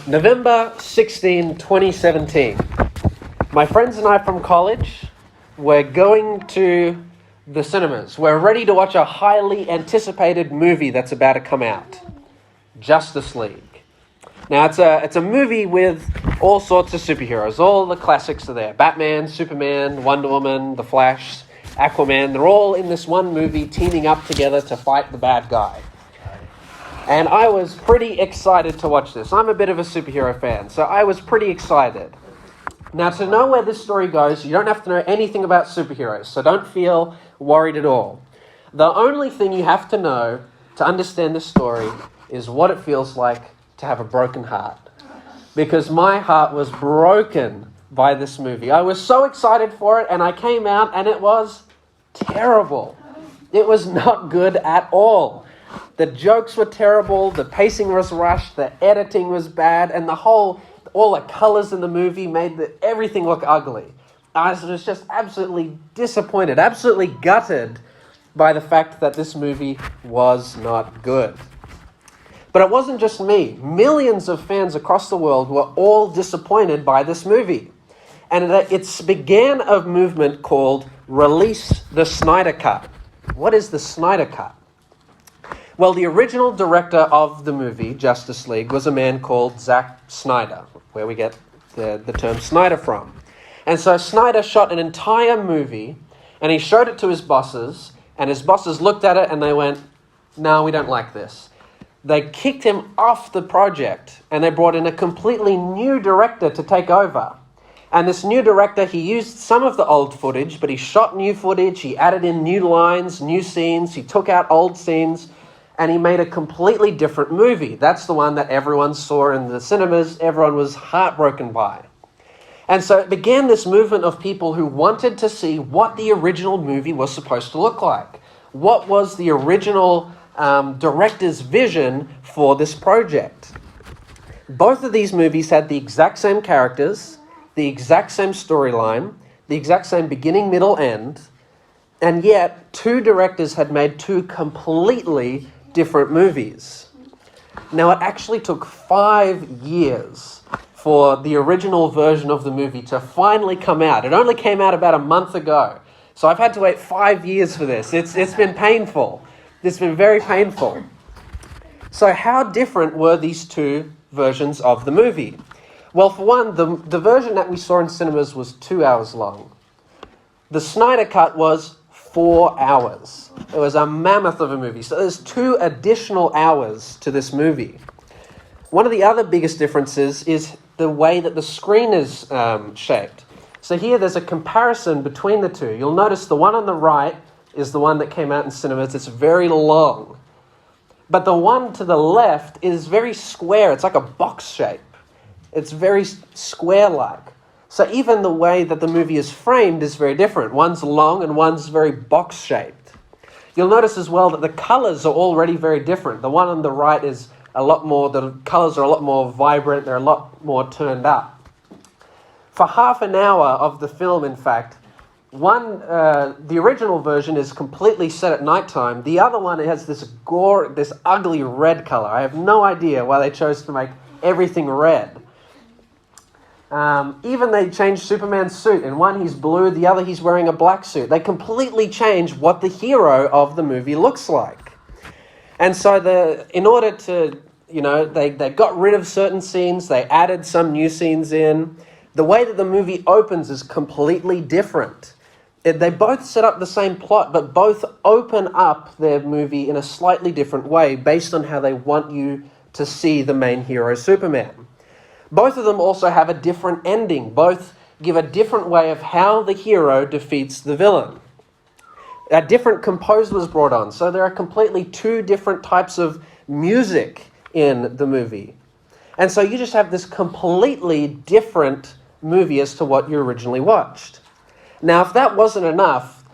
November 16, 2017. My friends and I from college, we're going to the cinemas. We're ready to watch a highly anticipated movie that's about to come out. Justice League. Now, it's a movie with all sorts of superheroes. All the classics are there. Batman, Superman, Wonder Woman, The Flash, Aquaman. They're all in this one movie teaming up together to fight the bad guy. And I was pretty excited to watch this. I'm a bit of a superhero fan, so I was pretty excited. Now, to know where this story goes, you don't have to know anything about superheroes, so don't feel worried at all. The only thing you have to know to understand this story is what it feels like to have a broken heart. Because my heart was broken by this movie. I was so excited for it, and I came out, and it was terrible. It was not good at all. The jokes were terrible, the pacing was rushed, the editing was bad, and all the colors in the movie made everything look ugly. I was just absolutely disappointed, absolutely gutted by the fact that this movie was not good. But it wasn't just me. Millions of fans across the world were all disappointed by this movie. And it began a movement called Release the Snyder Cut. What is the Snyder Cut? Well, the original director of the movie, Justice League, was a man called Zack Snyder, where we get the term Snyder from. And so Snyder shot an entire movie, and he showed it to his bosses, and his bosses looked at it and they went, "No, we don't like this." They kicked him off the project, and they brought in a completely new director to take over. And this new director, he used some of the old footage, but he shot new footage, he added in new lines, new scenes, he took out old scenes, and he made a completely different movie. That's the one that everyone saw in the cinemas, everyone was heartbroken by. And so it began this movement of people who wanted to see what the original movie was supposed to look like. What was the original director's vision for this project? Both of these movies had the exact same characters, the exact same storyline, the exact same beginning, middle, end, and yet two directors had made two completely different movies. Now, it actually took 5 years for the original version of the movie to finally come out. It only came out about a month ago. So I've had to wait 5 years for this. It's been painful. It's been very painful. So how different were these two versions of the movie? Well, for one, the version that we saw in cinemas was 2 hours long. The Snyder Cut was 4 hours. It was a mammoth of a movie. So there's 2 additional hours to this movie. One of the other biggest differences is the way that the screen is shaped. So here there's a comparison between the two. You'll notice the one on the right is the one that came out in cinemas. It's very long. But the one to the left is very square. It's like a box shape. It's very square-like. So even the way that the movie is framed is very different. One's long and one's very box-shaped. You'll notice as well that the colors are already very different. The one on the right is the colors are a lot more vibrant, they're a lot more turned up. For half an hour of the film, in fact, the original version is completely set at nighttime. The other one has this ugly red color. I have no idea why they chose to make everything red. Even they changed Superman's suit. In one he's blue, the other he's wearing a black suit. They completely changed what the hero of the movie looks like. And so in order to, they got rid of certain scenes, they added some new scenes in. The way that the movie opens is completely different. They both set up the same plot, but both open up their movie in a slightly different way based on how they want you to see the main hero, Superman. Both of them also have a different ending. Both give a different way of how the hero defeats the villain. A different composer was brought on, so there are completely 2 different types of music in the movie. And so you just have this completely different movie as to what you originally watched. Now, if that wasn't enough,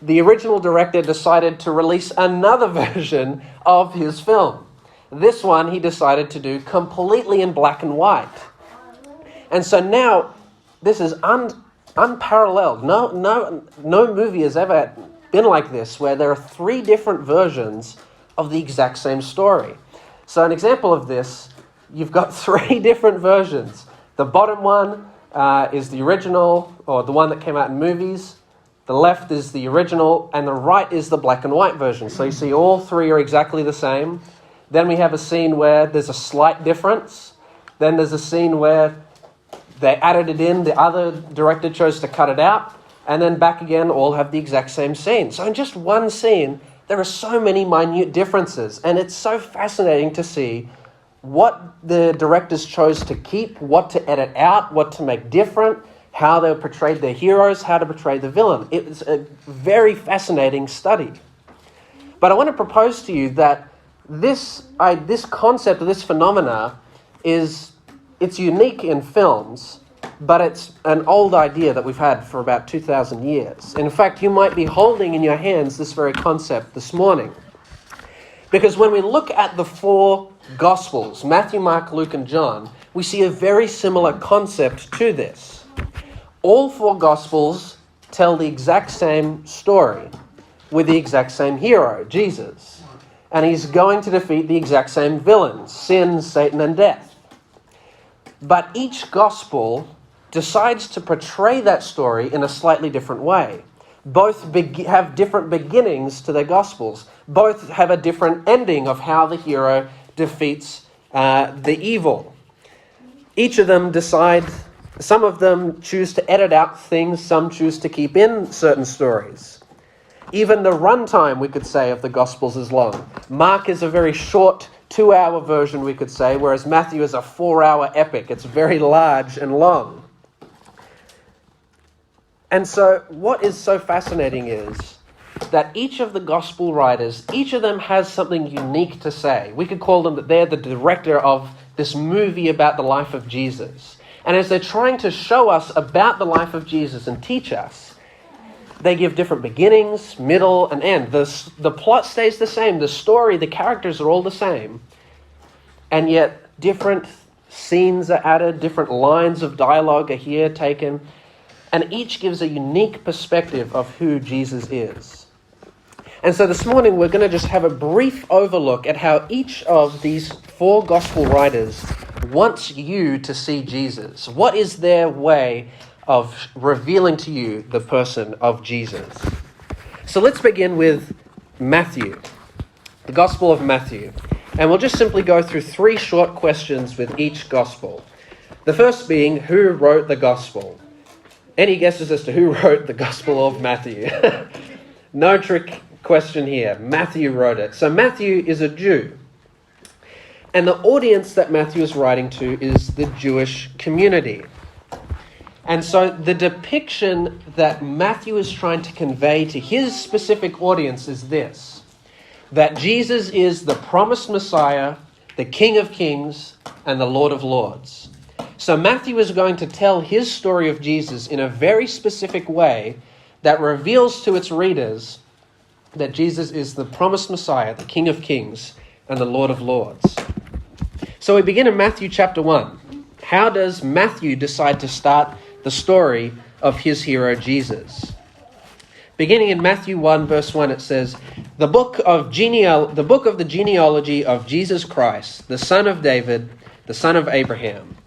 the original director decided to release another version of his film. This one he decided to do completely in black and white. And so now this is unparalleled. No movie has ever been like this, where there are 3 different versions of the exact same story. So an example of this you've got three different versions. The bottom one is the original, or the one that came out in movies. The left is the original, and the right is the black and white version. So you see all three are exactly the same. Then we have a scene where there's a slight difference. Then there's a scene where they added it in, the other director chose to cut it out, and then back again, all have the exact same scene. So in just one scene, there are so many minute differences, and it's so fascinating to see what the directors chose to keep, what to edit out, what to make different, how they portrayed their heroes, how to portray the villain. It's a very fascinating study. But I want to propose to you that this concept, this phenomena, it's unique in films, but it's an old idea that we've had for about 2,000 years. In fact, you might be holding in your hands this very concept this morning. Because when we look at the four Gospels, Matthew, Mark, Luke, and John, we see a very similar concept to this. All four Gospels tell the exact same story with the exact same hero, Jesus. And he's going to defeat the exact same villains, sin, Satan, and death. But each Gospel decides to portray that story in a slightly different way. Both have different beginnings to their Gospels. Both have a different ending of how the hero defeats the evil. Each of them decide, some of them choose to edit out things, some choose to keep in certain stories. Even the runtime, we could say, of the Gospels is long. Mark is a very short 2-hour version, we could say, whereas Matthew is a 4-hour epic. It's very large and long. And so what is so fascinating is that each of the gospel writers, each of them has something unique to say. We could call them that they're the director of this movie about the life of Jesus. And as they're trying to show us about the life of Jesus and teach us, they give different beginnings, middle, and end. The plot stays the same. The story, the characters are all the same. And yet different scenes are added, different lines of dialogue are here taken. And each gives a unique perspective of who Jesus is. And so this morning we're going to just have a brief overlook at how each of these four gospel writers wants you to see Jesus. What is their way of revealing to you the person of Jesus? So let's begin with Matthew, the Gospel of Matthew. And we'll just simply go through 3 short questions with each gospel. The first being, who wrote the gospel? Any guesses as to who wrote the Gospel of Matthew? No trick question here. Matthew wrote it. So Matthew is a Jew. And the audience that Matthew is writing to is the Jewish community. And so the depiction that Matthew is trying to convey to his specific audience is this: that Jesus is the promised Messiah, the King of Kings, and the Lord of Lords. So Matthew is going to tell his story of Jesus in a very specific way that reveals to its readers that Jesus is the promised Messiah, the King of Kings, and the Lord of Lords. So we begin in Matthew chapter 1. How does Matthew decide to start the story of his hero Jesus? Beginning in Matthew 1, verse 1, it says, the book of the genealogy of Jesus Christ, the son of David, the son of Abraham.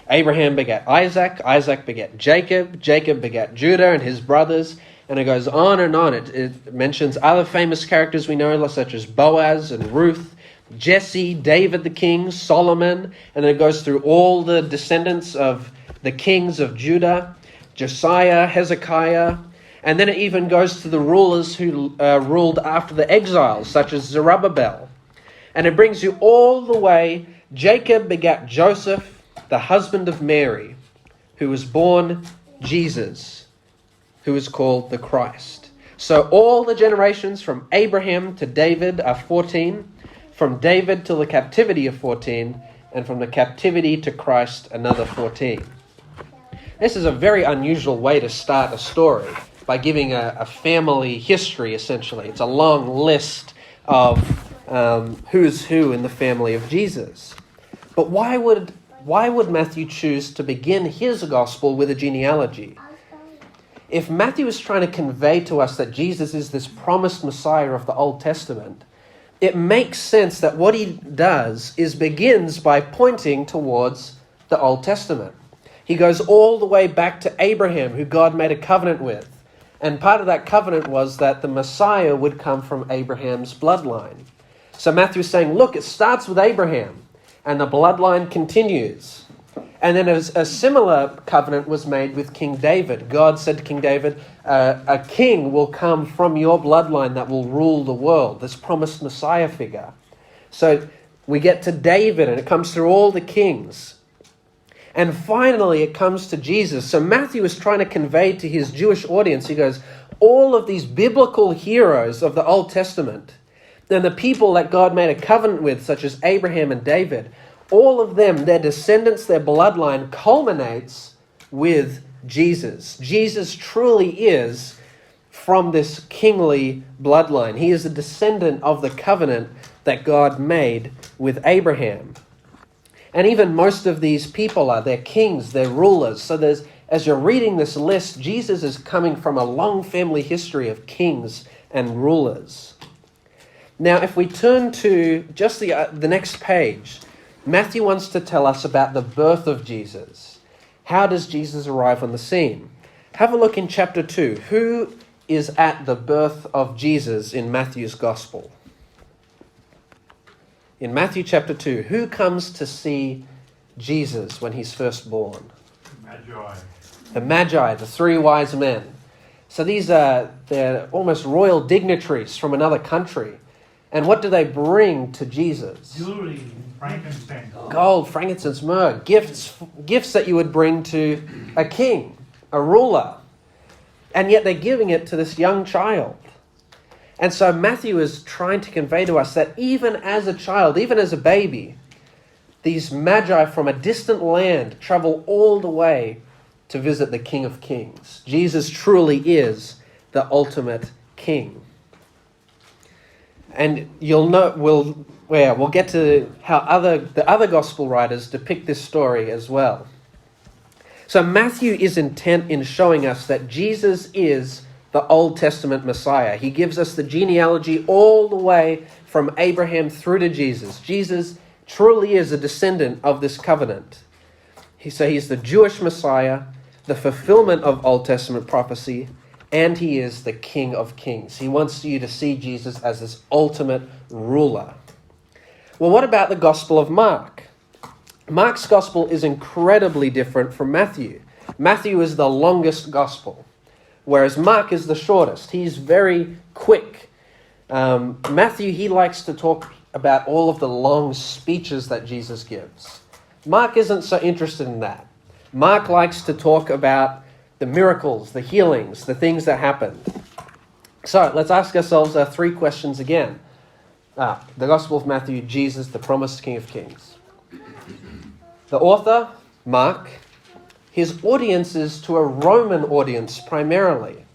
Abraham begat Isaac, Isaac begat Jacob, Jacob begat Judah and his brothers, and it goes on and on. It mentions other famous characters we know, such as Boaz and Ruth, Jesse, David the king, Solomon, and then it goes through all the descendants of the kings of Judah, Josiah, Hezekiah, and then it even goes to the rulers who ruled after the exiles, such as Zerubbabel. And it brings you all the way. Jacob begat Joseph, the husband of Mary, who was born Jesus, who is called the Christ. So all the generations from Abraham to David are 14, from David to the captivity of 14, and from the captivity to Christ another 14. This is a very unusual way to start a story, by giving a family history, essentially. It's a long list of who's who in the family of Jesus. But why would Matthew choose to begin his gospel with a genealogy? If Matthew is trying to convey to us that Jesus is this promised Messiah of the Old Testament, it makes sense that what he does is begins by pointing towards the Old Testament. He goes all the way back to Abraham, who God made a covenant with. And part of that covenant was that the Messiah would come from Abraham's bloodline. So Matthew's saying, look, it starts with Abraham, and the bloodline continues. And then a similar covenant was made with King David. God said to King David, a king will come from your bloodline that will rule the world, this promised Messiah figure. So we get to David, and it comes through all the kings. And finally, it comes to Jesus. So Matthew is trying to convey to his Jewish audience, he goes, all of these biblical heroes of the Old Testament, and the people that God made a covenant with, such as Abraham and David, all of them, their descendants, their bloodline culminates with Jesus. Jesus truly is from this kingly bloodline. He is a descendant of the covenant that God made with Abraham. And even most of these people they're kings, they're rulers. So as you're reading this list, Jesus is coming from a long family history of kings and rulers. Now, if we turn to just the next page, Matthew wants to tell us about the birth of Jesus. How does Jesus arrive on the scene? Have a look in chapter 2. Who is at the birth of Jesus in Matthew's gospel? In Matthew chapter 2, who comes to see Jesus when he's first born? Magi. The Magi, the three wise men. So they're almost royal dignitaries from another country. And what do they bring to Jesus? Jewelry, frankincense. Gold, frankincense, myrrh, gifts that you would bring to a king, a ruler. And yet they're giving it to this young child. And so Matthew is trying to convey to us that even as a child, even as a baby, these magi from a distant land travel all the way to visit the King of Kings. Jesus truly is the ultimate king. And you'll know we'll get to how the other gospel writers depict this story as well. So Matthew is intent in showing us that Jesus is the Old Testament Messiah. He gives us the genealogy all the way from Abraham through to Jesus. Jesus truly is a descendant of this covenant. He's the Jewish Messiah, the fulfillment of Old Testament prophecy, and he is the King of Kings. He wants you to see Jesus as this ultimate ruler. Well, what about the Gospel of Mark? Mark's Gospel is incredibly different from Matthew. Matthew is the longest Gospel, whereas Mark is the shortest. He's very quick. Matthew, he likes to talk about all of the long speeches that Jesus gives. Mark isn't so interested in that. Mark likes to talk about the miracles, the healings, the things that happened. So let's ask ourselves our three questions again. The Gospel of Matthew, Jesus, the promised King of Kings. The author, Mark, his audience is to a Roman audience primarily.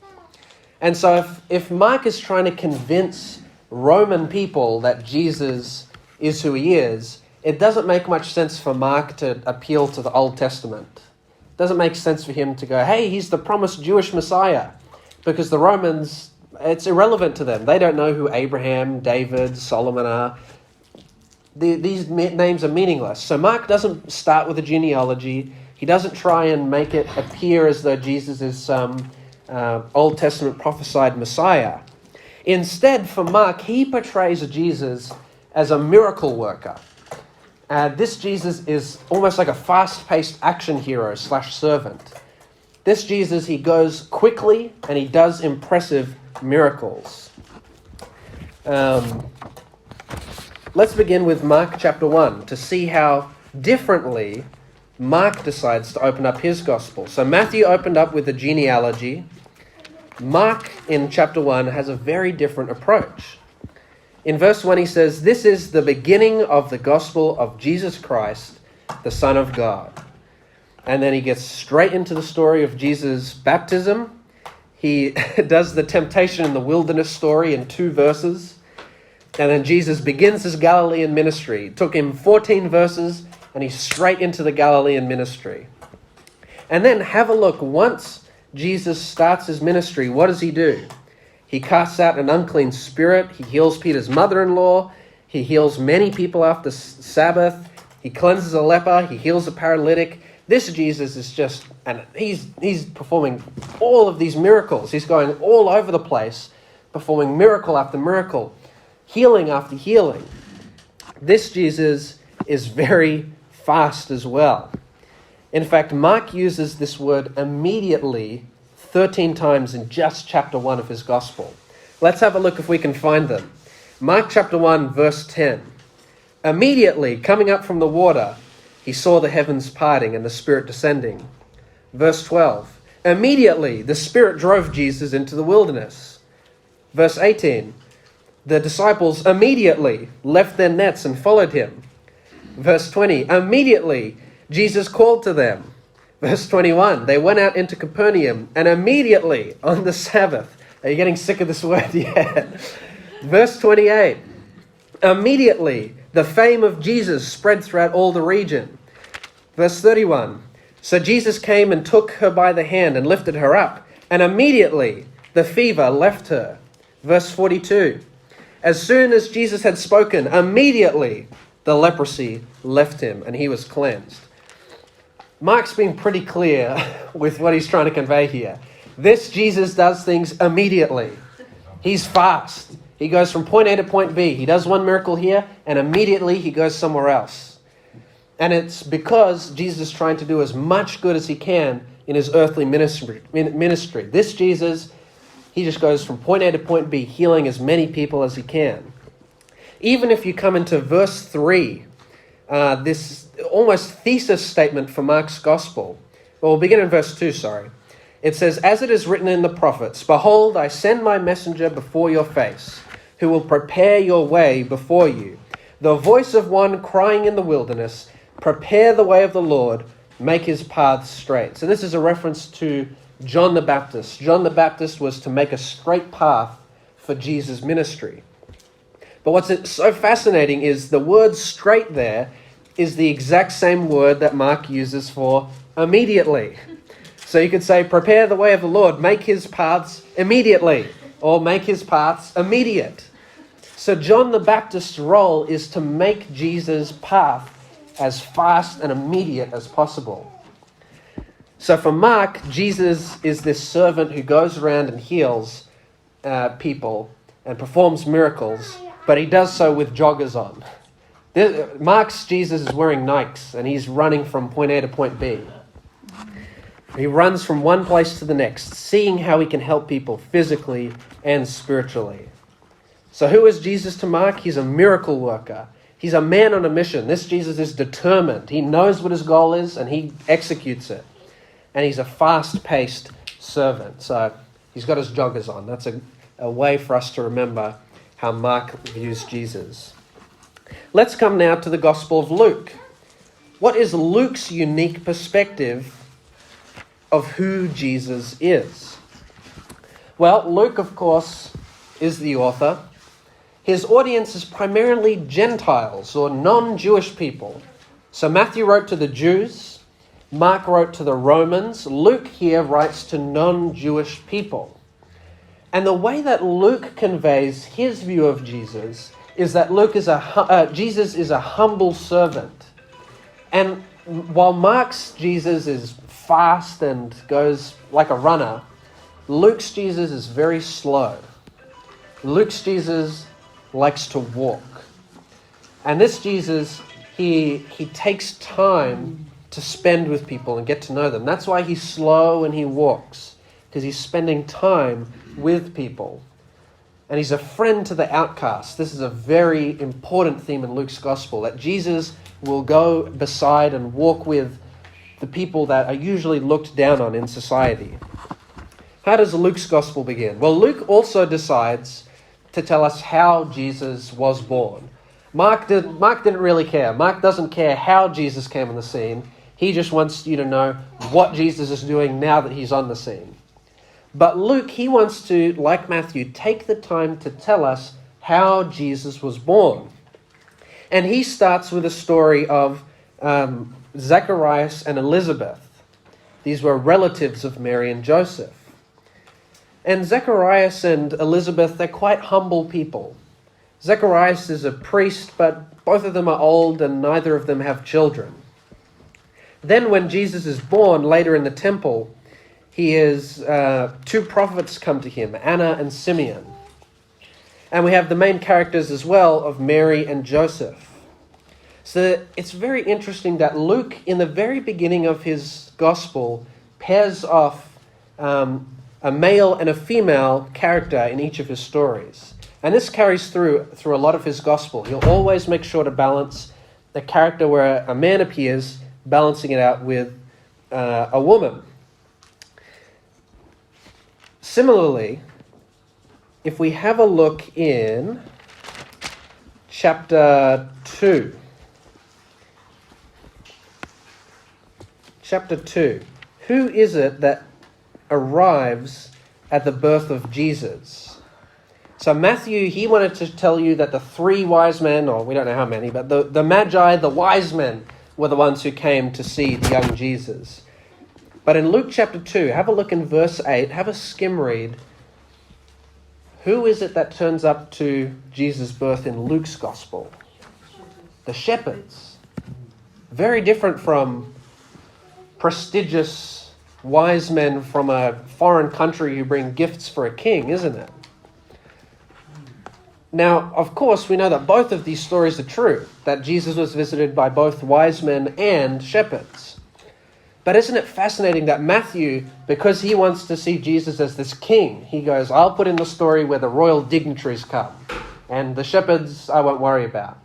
And so if Mark is trying to convince Roman people that Jesus is who he is, it doesn't make much sense for Mark to appeal to the Old Testament. It doesn't make sense for him to go, hey, he's the promised Jewish Messiah, because the Romans, it's irrelevant to them. They don't know who Abraham, David, Solomon are. These names are meaningless. So Mark doesn't start with a genealogy. He doesn't try and make it appear as though Jesus is some Old Testament prophesied Messiah. Instead, for Mark, he portrays Jesus as a miracle worker. This Jesus is almost like a fast-paced action hero / servant. This Jesus, he goes quickly and he does impressive miracles. Let's begin with Mark chapter 1 to see how differently Mark decides to open up his gospel. So Matthew opened up with the genealogy. Mark in chapter 1 has a very different approach. In verse 1 he says, "This is the beginning of the gospel of Jesus Christ, the Son of God." And then he gets straight into the story of Jesus' baptism. He does the temptation in the wilderness story in 2 verses. And then Jesus begins his Galilean ministry. It took him 14 verses and he's straight into the Galilean ministry. And then have a look. Once Jesus starts his ministry, what does he do? He casts out an unclean spirit. He heals Peter's mother-in-law. He heals many people after Sabbath. He cleanses a leper. He heals a paralytic. This Jesus is just, and he's performing all of these miracles. He's going all over the place, performing miracle after miracle, healing after healing. This Jesus is very fast as well. In fact, Mark uses this word immediately 13 times in just chapter 1 of his gospel. Let's have a look if we can find them. Mark chapter 1, verse 10. Immediately, coming up from the water, he saw the heavens parting and the Spirit descending. Verse 12. Immediately, the Spirit drove Jesus into the wilderness. Verse 18. The disciples immediately left their nets and followed him. Verse 20. Immediately, Jesus called to them. Verse 21, they went out into Capernaum, and immediately on the Sabbath, are you getting sick of this word yet? Verse 28, immediately the fame of Jesus spread throughout all the region. Verse 31, so Jesus came and took her by the hand and lifted her up, and immediately the fever left her. Verse 42, as soon as Jesus had spoken, immediately the leprosy left him, and he was cleansed. Mark's been pretty clear with what he's trying to convey here. This Jesus does things immediately. He's fast. He goes from point A to point B. He does one miracle here, and immediately he goes somewhere else. And it's because Jesus is trying to do as much good as he can in his earthly ministry. This Jesus, he just goes from point A to point B, healing as many people as he can. Even if you come into verse 3, this almost thesis statement for Mark's gospel. Well, we'll begin in verse 2, It says, as it is written in the prophets, behold, I send my messenger before your face, who will prepare your way before you. The voice of one crying in the wilderness, prepare the way of the Lord, make his paths straight. So this is a reference to John the Baptist. John the Baptist was to make a straight path for Jesus' ministry. But what's so fascinating is the word straight there is the exact same word that Mark uses for immediately. So you could say, prepare the way of the Lord, make his paths immediately, or make his paths immediate. So John the Baptist's role is to make Jesus' path as fast and immediate as possible. So for Mark, Jesus is this servant who goes around and heals people and performs miracles, but he does so with joggers on. Mark's Jesus is wearing Nikes and he's running from point A to point B. He runs from one place to the next, seeing how he can help people physically and spiritually. So who is Jesus to Mark? He's a miracle worker. He's a man on a mission. This Jesus is determined. He knows what his goal is and he executes it. And he's a fast-paced servant. So he's got his joggers on. That's a way for us to remember how Mark views Jesus. Let's come now to the Gospel of Luke. What is Luke's unique perspective of who Jesus is? Well, Luke, of course, is the author. His audience is primarily Gentiles or non-Jewish people. So Matthew wrote to the Jews, Mark wrote to the Romans, Luke here writes to non-Jewish people. And the way that Luke conveys his view of Jesus is that Jesus is a humble servant. And while Mark's Jesus is fast and goes like a runner, Luke's Jesus is very slow. Luke's Jesus likes to walk. And this Jesus, he takes time to spend with people and get to know them. That's why he's slow and he walks, because he's spending time with people. And he's a friend to the outcast. This is a very important theme in Luke's gospel, that Jesus will go beside and walk with the people that are usually looked down on in society. How does Luke's gospel begin? Well, Luke also decides to tell us how Jesus was born. Mark didn't really care. Mark doesn't care how Jesus came on the scene. He just wants you to know what Jesus is doing now that he's on the scene. But Luke, he wants to, like Matthew, take the time to tell us how Jesus was born. And he starts with a story of Zacharias and Elizabeth. These were relatives of Mary and Joseph. And Zacharias and Elizabeth, they're quite humble people. Zacharias is a priest, but both of them are old and neither of them have children. Then when Jesus is born later in the temple, two prophets come to him, Anna and Simeon. And we have the main characters as well of Mary and Joseph. So it's very interesting that Luke, in the very beginning of his gospel, pairs off a male and a female character in each of his stories. And this carries through a lot of his gospel. He'll always make sure to balance the character where a man appears, balancing it out with a woman. Similarly, if we have a look in chapter 2. Chapter 2. Who is it that arrives at the birth of Jesus? So Matthew, he wanted to tell you that the three wise men, or we don't know how many, but the Magi, the wise men, were the ones who came to see the young Jesus. But in Luke chapter 2, have a look in verse 8, have a skim read. Who is it that turns up to Jesus' birth in Luke's gospel? The shepherds. Very different from prestigious wise men from a foreign country who bring gifts for a king, isn't it? Now, of course, we know that both of these stories are true, that Jesus was visited by both wise men and shepherds. But isn't it fascinating that Matthew, because he wants to see Jesus as this king, he goes, I'll put in the story where the royal dignitaries come, and the shepherds I won't worry about.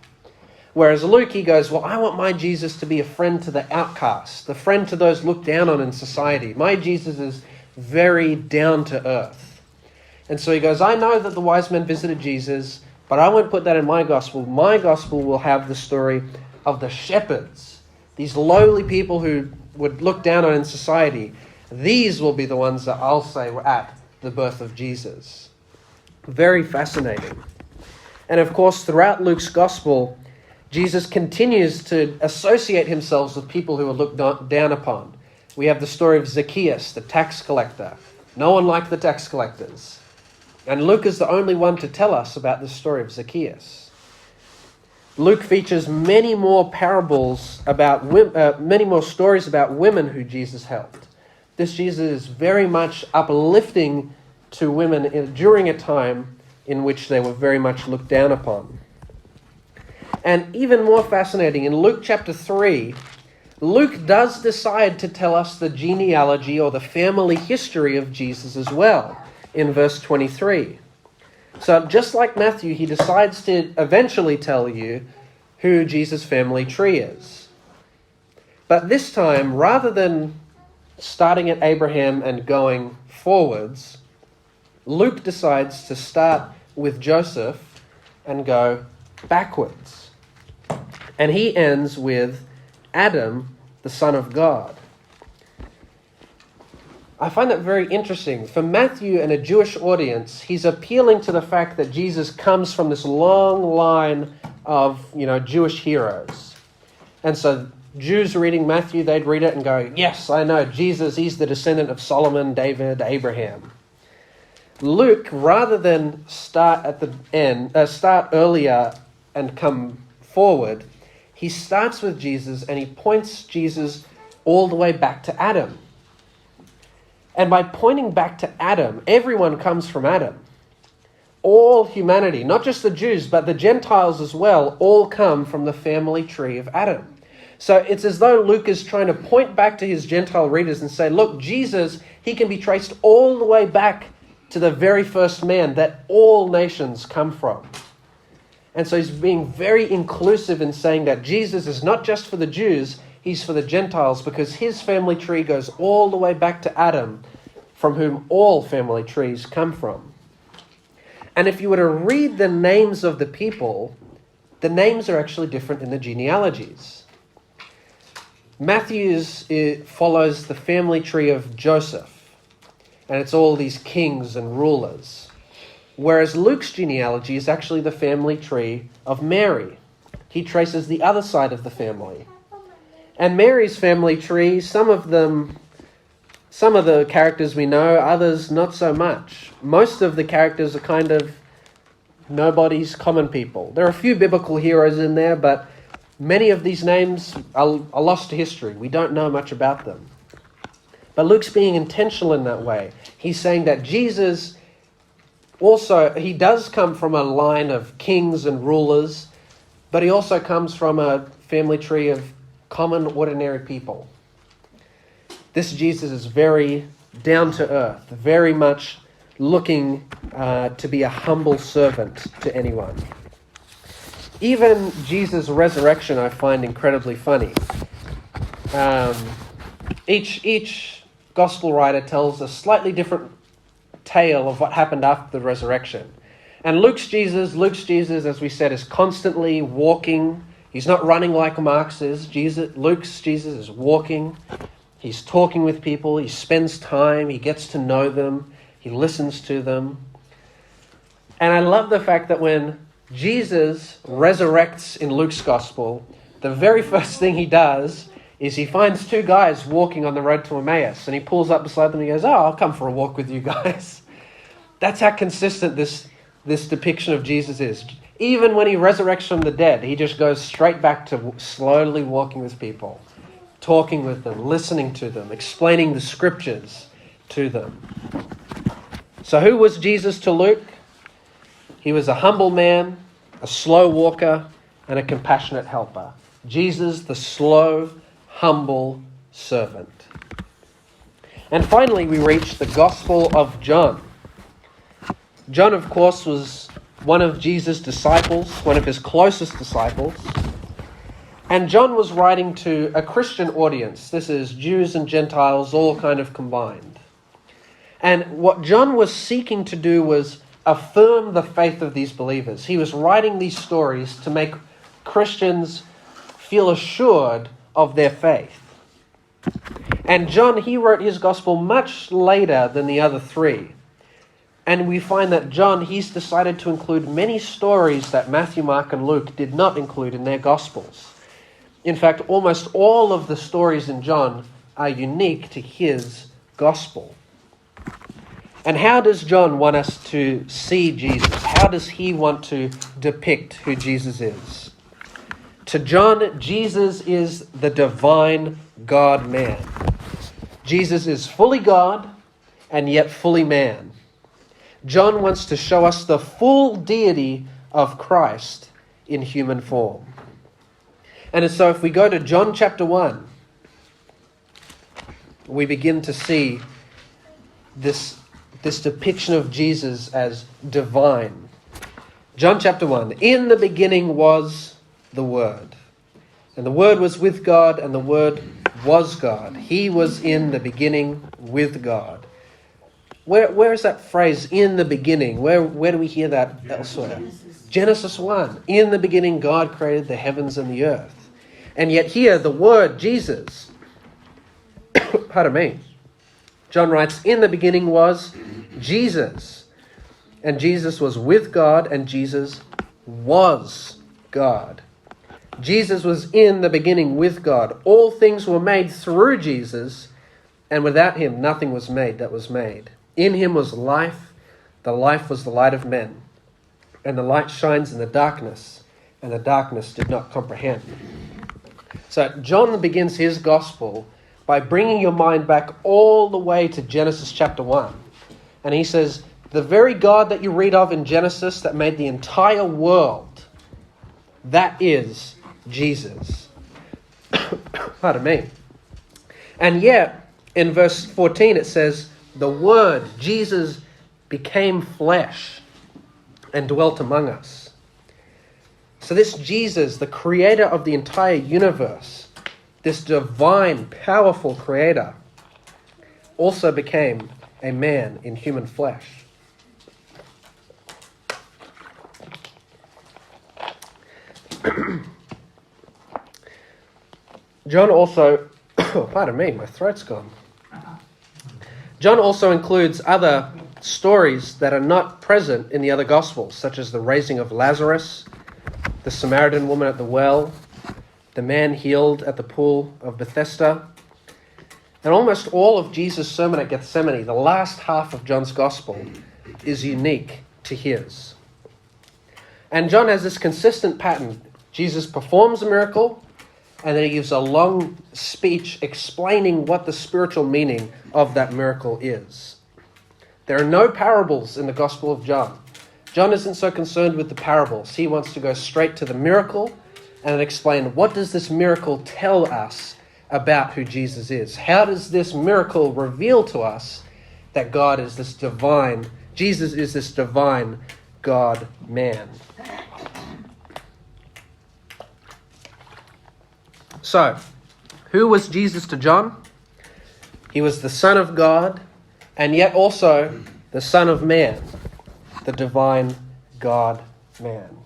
Whereas Luke, he goes, well, I want my Jesus to be a friend to the outcast, the friend to those looked down on in society. My Jesus is very down to earth. And so he goes, I know that the wise men visited Jesus, but I won't put that in my gospel. My gospel will have the story of the shepherds, these lowly people who would look down on in society. These will be the ones that I'll say were at the birth of Jesus. Very fascinating. And of course, throughout Luke's gospel, Jesus continues to associate himself with people who are looked down upon. We have the story of Zacchaeus, the tax collector. No one liked the tax collectors. And Luke is the only one to tell us about the story of Zacchaeus. Luke features many more parables about many more stories about women who Jesus helped. This Jesus is very much uplifting to women during a time in which they were very much looked down upon. And even more fascinating, in Luke chapter 3, Luke does decide to tell us the genealogy or the family history of Jesus as well, in verse 23. So just like Matthew, he decides to eventually tell you who Jesus' family tree is. But this time, rather than starting at Abraham and going forwards, Luke decides to start with Joseph and go backwards. And he ends with Adam, the son of God. I find that very interesting. For Matthew and a Jewish audience, he's appealing to the fact that Jesus comes from this long line of, Jewish heroes. And so Jews reading Matthew, they'd read it and go, yes, I know, Jesus, he's the descendant of Solomon, David, Abraham. Luke, rather than start at the end, start earlier and come forward, he starts with Jesus and he points Jesus all the way back to Adam. And by pointing back to Adam, everyone comes from Adam. All humanity, not just the Jews, but the Gentiles as well, all come from the family tree of Adam. So it's as though Luke is trying to point back to his Gentile readers and say, look, Jesus, he can be traced all the way back to the very first man that all nations come from. And so he's being very inclusive in saying that Jesus is not just for the Jews, he's for the Gentiles, because his family tree goes all the way back to Adam, from whom all family trees come from. And if you were to read the names of the people, the names are actually different in the genealogies. Matthew's follows the family tree of Joseph, and it's all these kings and rulers. Whereas Luke's genealogy is actually the family tree of Mary. He traces the other side of the family. And Mary's family tree, some of them Some of the characters we know, others not so much. Most of the characters are kind of nobodies, common people. There are a few biblical heroes in there, but many of these names are lost to history. We don't know much about them. But Luke's being intentional in that way. He's saying that Jesus also, he does come from a line of kings and rulers, but he also comes from a family tree of common, ordinary people. This Jesus is very down to earth, very much looking to be a humble servant to anyone. Even Jesus' resurrection I find incredibly funny. Each gospel writer tells a slightly different tale of what happened after the resurrection. And Luke's Jesus, as we said, is constantly walking. He's not running like Mark's is. Luke's Jesus is walking. He's talking with people. He spends time. He gets to know them. He listens to them. And I love the fact that when Jesus resurrects in Luke's gospel, the very first thing he does is he finds two guys walking on the road to Emmaus, and he pulls up beside them and he goes, "Oh, I'll come for a walk with you guys." That's how consistent this depiction of Jesus is. Even when he resurrects from the dead, he just goes straight back to slowly walking with people, talking with them, listening to them, explaining the scriptures to them. So who was Jesus to Luke? He was a humble man, a slow walker, and a compassionate helper. Jesus, the slow, humble servant. And finally, we reach the Gospel of John. John, of course, was one of Jesus' disciples, one of his closest disciples. And John was writing to a Christian audience. This is Jews and Gentiles all kind of combined. And what John was seeking to do was affirm the faith of these believers. He was writing these stories to make Christians feel assured of their faith. And John, he wrote his gospel much later than the other three. And we find that John, he's decided to include many stories that Matthew, Mark, and Luke did not include in their gospels. In fact, almost all of the stories in John are unique to his gospel. And how does John want us to see Jesus? How does he want to depict who Jesus is? To John, Jesus is the divine God-man. Jesus is fully God and yet fully man. John wants to show us the full deity of Christ in human form. And so if we go to John chapter 1, we begin to see this depiction of Jesus as divine. John chapter 1, in the beginning was the Word, and the Word was with God, and the Word was God. He was in the beginning with God. Where is that phrase, in the beginning? Where do we hear that elsewhere? Genesis 1. In the beginning, God created the heavens and the earth. And yet here, the word Jesus, pardon me, John writes, in the beginning was Jesus. And Jesus was with God, and Jesus was God. Jesus was in the beginning with God. All things were made through Jesus, and without him nothing was made that was made. In him was life. The life was the light of men. And the light shines in the darkness, and the darkness did not comprehend. So John begins his gospel by bringing your mind back all the way to Genesis chapter 1. And he says, the very God that you read of in Genesis that made the entire world, that is Jesus. Pardon me. And yet, in verse 14 it says, the Word, Jesus, became flesh and dwelt among us. So this Jesus, the creator of the entire universe, this divine, powerful creator, also became a man in human flesh. John also, pardon me, my throat's gone. John also includes other stories that are not present in the other Gospels, such as the raising of Lazarus, the Samaritan woman at the well, the man healed at the pool of Bethesda. And almost all of Jesus' sermon at Gethsemane, the last half of John's gospel, is unique to his. And John has this consistent pattern. Jesus performs a miracle, and then he gives a long speech explaining what the spiritual meaning of that miracle is. There are no parables in the Gospel of John. John isn't so concerned with the parables. He wants to go straight to the miracle and explain, what does this miracle tell us about who Jesus is? How does this miracle reveal to us that God is this divine, Jesus is this divine God-man? So, who was Jesus to John? He was the Son of God, and yet also the Son of Man, the divine God-man.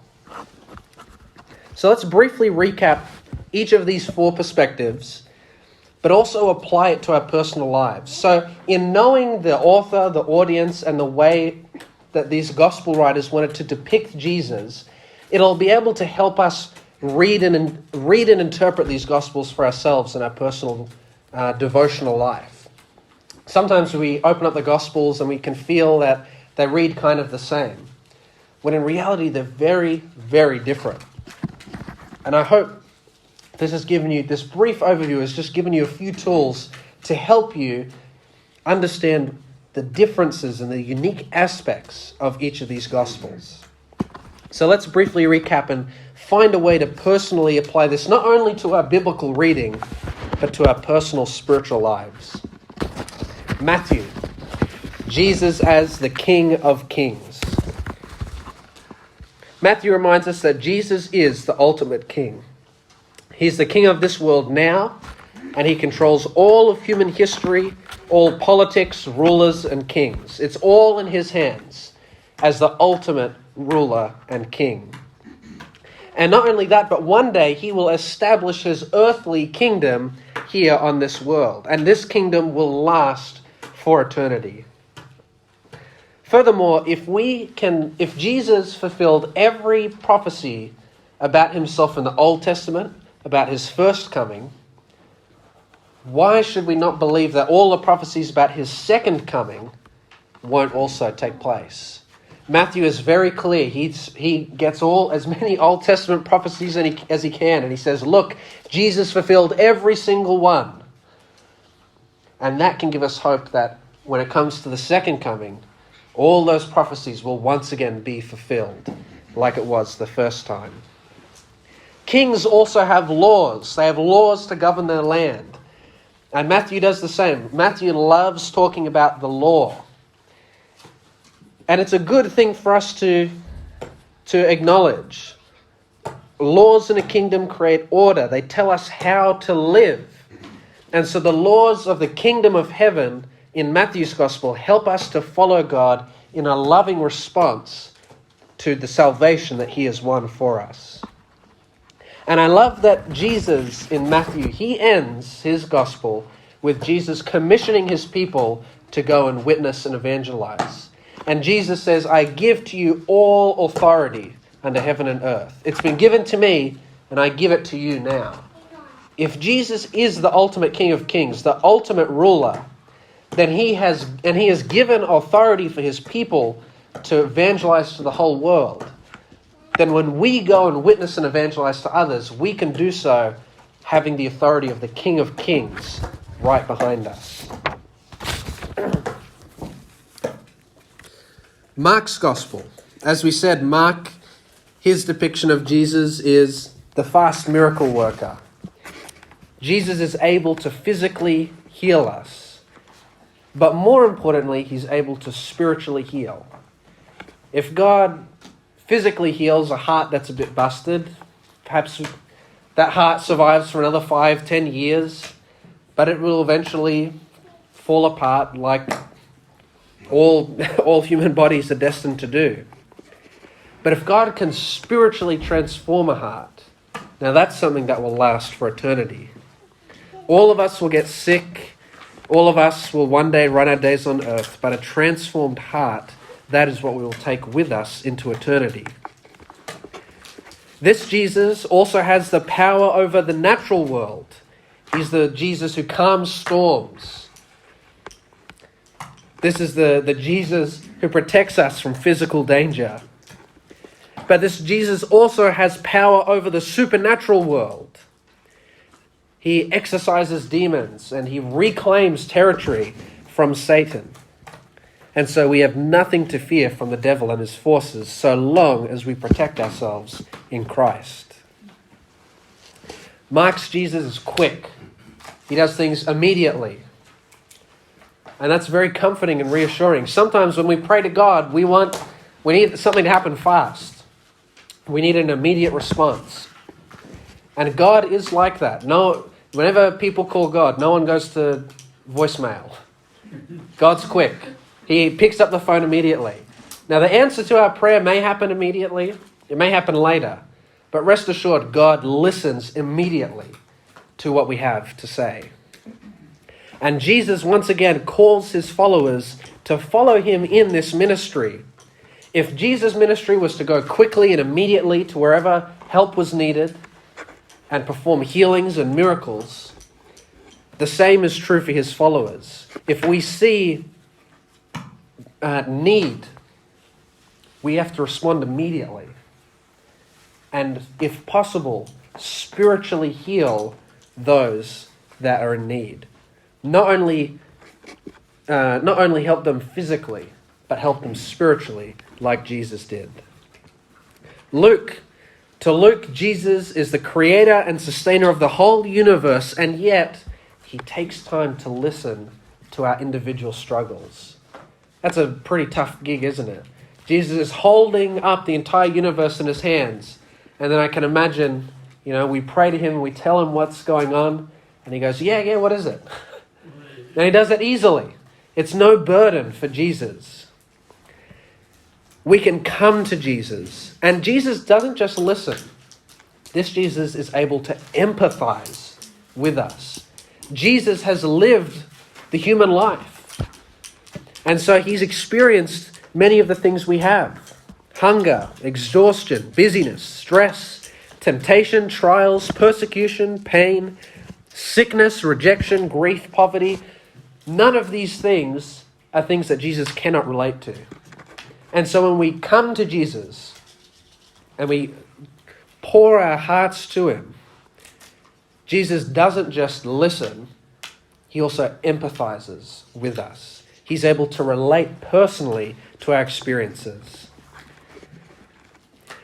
So let's briefly recap each of these four perspectives, but also apply it to our personal lives. So in knowing the author, the audience, and the way that these gospel writers wanted to depict Jesus, it'll be able to help us read and interpret these gospels for ourselves in our personal devotional life. Sometimes we open up the gospels and we can feel that they read kind of the same, when in reality they're very, very different. And I hope this brief overview has just given you a few tools to help you understand the differences and the unique aspects of each of these gospels. So let's briefly recap and find a way to personally apply this not only to our biblical reading, but to our personal spiritual lives. Matthew, Jesus as the King of Kings. Matthew reminds us that Jesus is the ultimate king. He's the king of this world now, and he controls all of human history, all politics, rulers, and kings. It's all in his hands as the ultimate ruler and king. And not only that, but one day he will establish his earthly kingdom here on this world. And this kingdom will last for eternity. Furthermore, if Jesus fulfilled every prophecy about himself in the Old Testament, about his first coming, why should we not believe that all the prophecies about his second coming won't also take place? Matthew is very clear. He gets as many Old Testament prophecies as he can, and he says, look, Jesus fulfilled every single one. And that can give us hope that when it comes to the second coming, all those prophecies will once again be fulfilled like it was the first time. Kings also have laws. They have laws to govern their land. And Matthew does the same. Matthew loves talking about the law. And it's a good thing for us to acknowledge. Laws in a kingdom create order. They tell us how to live. And so the laws of the kingdom of heaven in Matthew's gospel help us to follow God in a loving response to the salvation that he has won for us. And I love that Jesus in Matthew, he ends his gospel with Jesus commissioning his people to go and witness and evangelize. And Jesus says, I give to you all authority under heaven and earth. It's been given to me, and I give it to you now. If Jesus is the ultimate King of Kings, the ultimate ruler, then he has given authority for his people to evangelize to the whole world. Then when we go and witness and evangelize to others, we can do so having the authority of the King of Kings right behind us. Mark's gospel. As we said, Mark, his depiction of Jesus is the fast miracle worker. Jesus is able to physically heal us. But more importantly, he's able to spiritually heal. If God physically heals a heart that's a bit busted, perhaps that heart survives for another 5-10 years, but it will eventually fall apart like all human bodies are destined to do. But if God can spiritually transform a heart, now that's something that will last for eternity. All of us will get sick. All of us will one day run our days on earth, but a transformed heart, that is what we will take with us into eternity. This Jesus also has the power over the natural world. He's the Jesus who calms storms. This is the Jesus who protects us from physical danger. But this Jesus also has power over the supernatural world. He exorcises demons and he reclaims territory from Satan. And so we have nothing to fear from the devil and his forces so long as we protect ourselves in Christ. Mark's Jesus is quick. He does things immediately. And that's very comforting and reassuring. Sometimes when we pray to God, we need something to happen fast. We need an immediate response. And God is like that. Whenever people call God, no one goes to voicemail. God's quick. He picks up the phone immediately. Now, the answer to our prayer may happen immediately. It may happen later. But rest assured, God listens immediately to what we have to say. And Jesus once again calls his followers to follow him in this ministry. If Jesus' ministry was to go quickly and immediately to wherever help was needed and perform healings and miracles, the same is true for his followers. If we see need, we have to respond immediately. And if possible, spiritually heal those that are in need. Not only help them physically, but help them spiritually, like Jesus did. To Luke, Jesus is the creator and sustainer of the whole universe, and yet he takes time to listen to our individual struggles. That's a pretty tough gig, isn't it? Jesus is holding up the entire universe in his hands, and then I can imagine, we pray to him, we tell him what's going on, and he goes, yeah, what is it? And he does it easily. It's no burden for Jesus. We can come to Jesus. And Jesus doesn't just listen. This Jesus is able to empathize with us. Jesus has lived the human life. And so he's experienced many of the things we have. Hunger, exhaustion, busyness, stress, temptation, trials, persecution, pain, sickness, rejection, grief, poverty. None of these things are things that Jesus cannot relate to. And so when we come to Jesus and we pour our hearts to him, Jesus doesn't just listen, he also empathizes with us. He's able to relate personally to our experiences.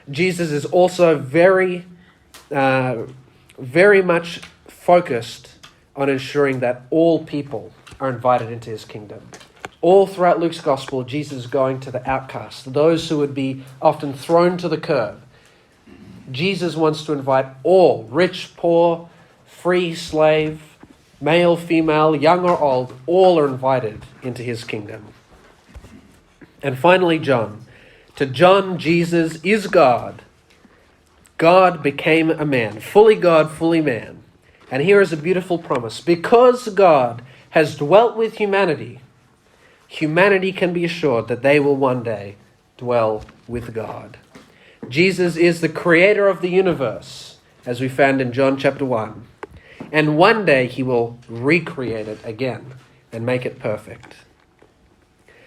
Jesus is also very much focused on ensuring that all people are invited into his kingdom. All throughout Luke's gospel, Jesus is going to the outcasts, those who would be often thrown to the curb. Jesus wants to invite all, rich, poor, free, slave, male, female, young or old, all are invited into his kingdom. And finally, John. To John, Jesus is God. God became a man, fully God, fully man. And here is a beautiful promise. Because God has dwelt with humanity, humanity can be assured that they will one day dwell with God. Jesus is the creator of the universe, as we found in John chapter 1. And one day he will recreate it again and make it perfect.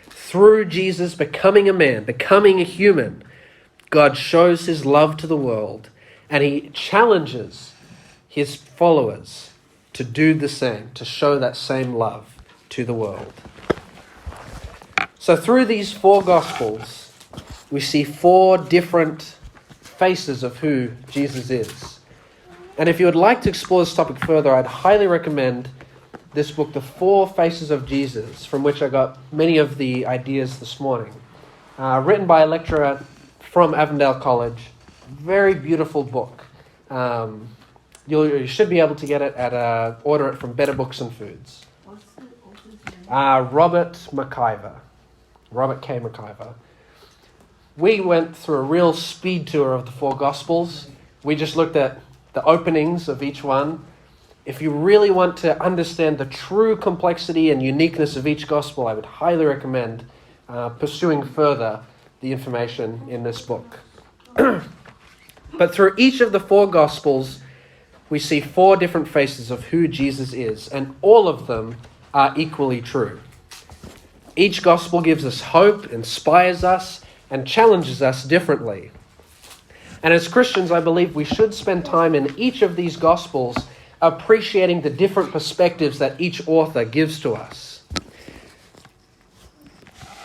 Through Jesus becoming a man, becoming a human, God shows his love to the world, and he challenges his followers to do the same, to show that same love to the world. So through these four Gospels, we see four different faces of who Jesus is. And if you would like to explore this topic further, I'd highly recommend this book, The Four Faces of Jesus, from which I got many of the ideas this morning. Written by a lecturer from Avondale College. Very beautiful book. You should be able to get it order it from Better Books and Foods. What's the author's name? Robert McIver. Robert K. McIver. We went through a real speed tour of the four Gospels. We just looked at the openings of each one. If you really want to understand the true complexity and uniqueness of each Gospel, I would highly recommend pursuing further the information in this book. But through each of the four Gospels, we see 4 different faces of who Jesus is, and all of them are equally true. Each gospel gives us hope, inspires us, and challenges us differently. And as Christians, I believe we should spend time in each of these gospels appreciating the different perspectives that each author gives to us.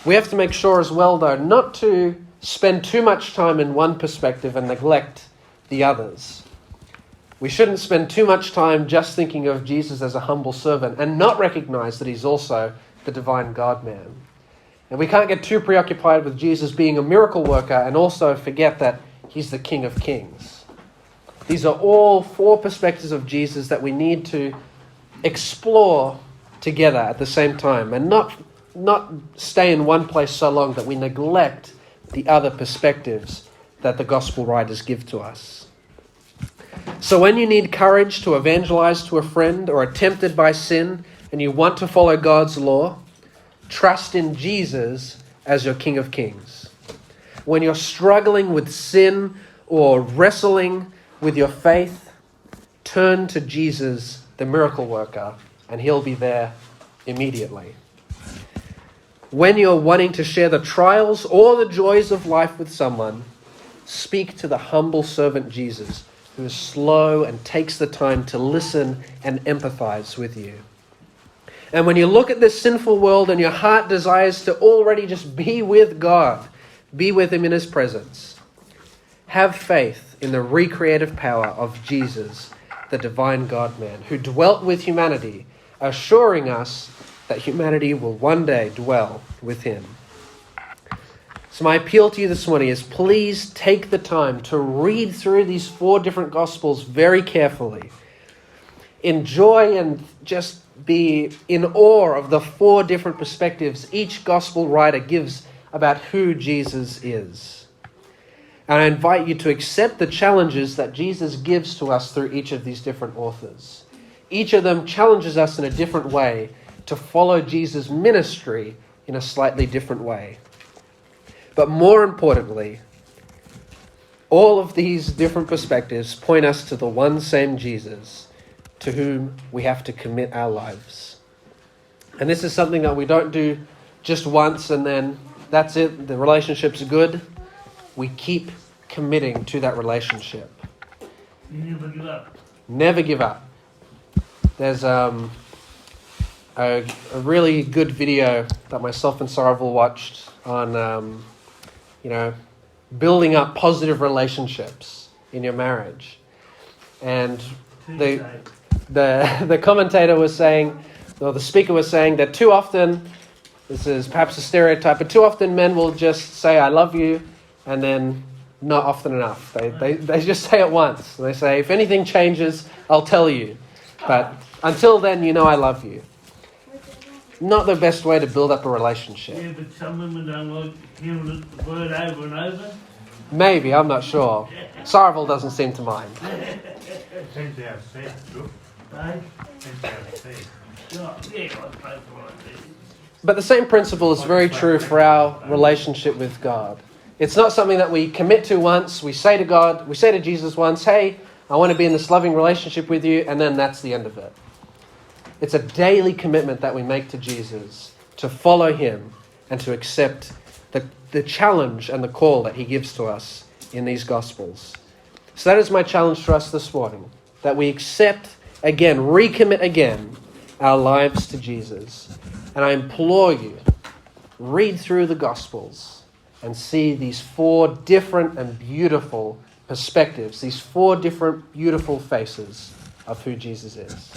We have to make sure as well, though, not to spend too much time in one perspective and neglect the others. We shouldn't spend too much time just thinking of Jesus as a humble servant and not recognize that he's also the divine God-man. And we can't get too preoccupied with Jesus being a miracle worker and also forget that he's the King of Kings. These are all 4 perspectives of Jesus that we need to explore together at the same time and not stay in one place so long that we neglect the other perspectives that the gospel writers give to us. So when you need courage to evangelize to a friend or are tempted by sin and you want to follow God's law, trust in Jesus as your King of Kings. When you're struggling with sin or wrestling with your faith, turn to Jesus, the miracle worker, and he'll be there immediately. When you're wanting to share the trials or the joys of life with someone, speak to the humble servant Jesus, who is slow and takes the time to listen and empathize with you. And when you look at this sinful world and your heart desires to already just be with God, be with him in his presence, have faith in the recreative power of Jesus, the divine God-man, who dwelt with humanity, assuring us that humanity will one day dwell with him. So my appeal to you this morning is please take the time to read through these 4 different Gospels very carefully. Enjoy and just be in awe of the 4 different perspectives each Gospel writer gives about who Jesus is. And I invite you to accept the challenges that Jesus gives to us through each of these different authors. Each of them challenges us in a different way to follow Jesus' ministry in a slightly different way. But more importantly, all of these different perspectives point us to the one same Jesus, to whom we have to commit our lives. And this is something that we don't do just once and then that's it, the relationship's good. We keep committing to that relationship. You never give up. Never give up. There's a really good video that myself and Sarvel watched on, building up positive relationships in your marriage. And the commentator was saying, or the speaker was saying that too often, this is perhaps a stereotype, but too often men will just say, I love you, and then not often enough. They just say it once. They say, if anything changes, I'll tell you. But until then, you know I love you. Not the best way to build up a relationship. Yeah, but some women don't like hearing the word over and over. Maybe, I'm not sure. Sarvel doesn't seem to mind. Depends how said, look. Right? Depends how said. Yeah, I pray for it. But the same principle is very true for our relationship with God. It's not something that we commit to once. We say to God, we say to Jesus once, hey, I want to be in this loving relationship with you, and then that's the end of it. It's a daily commitment that we make to Jesus to follow him and to accept the challenge and the call that he gives to us in these Gospels. So that is my challenge for us this morning, that we accept again, recommit again our lives to Jesus. And I implore you, read through the Gospels and see these 4 different and beautiful perspectives, these 4 different beautiful faces of who Jesus is.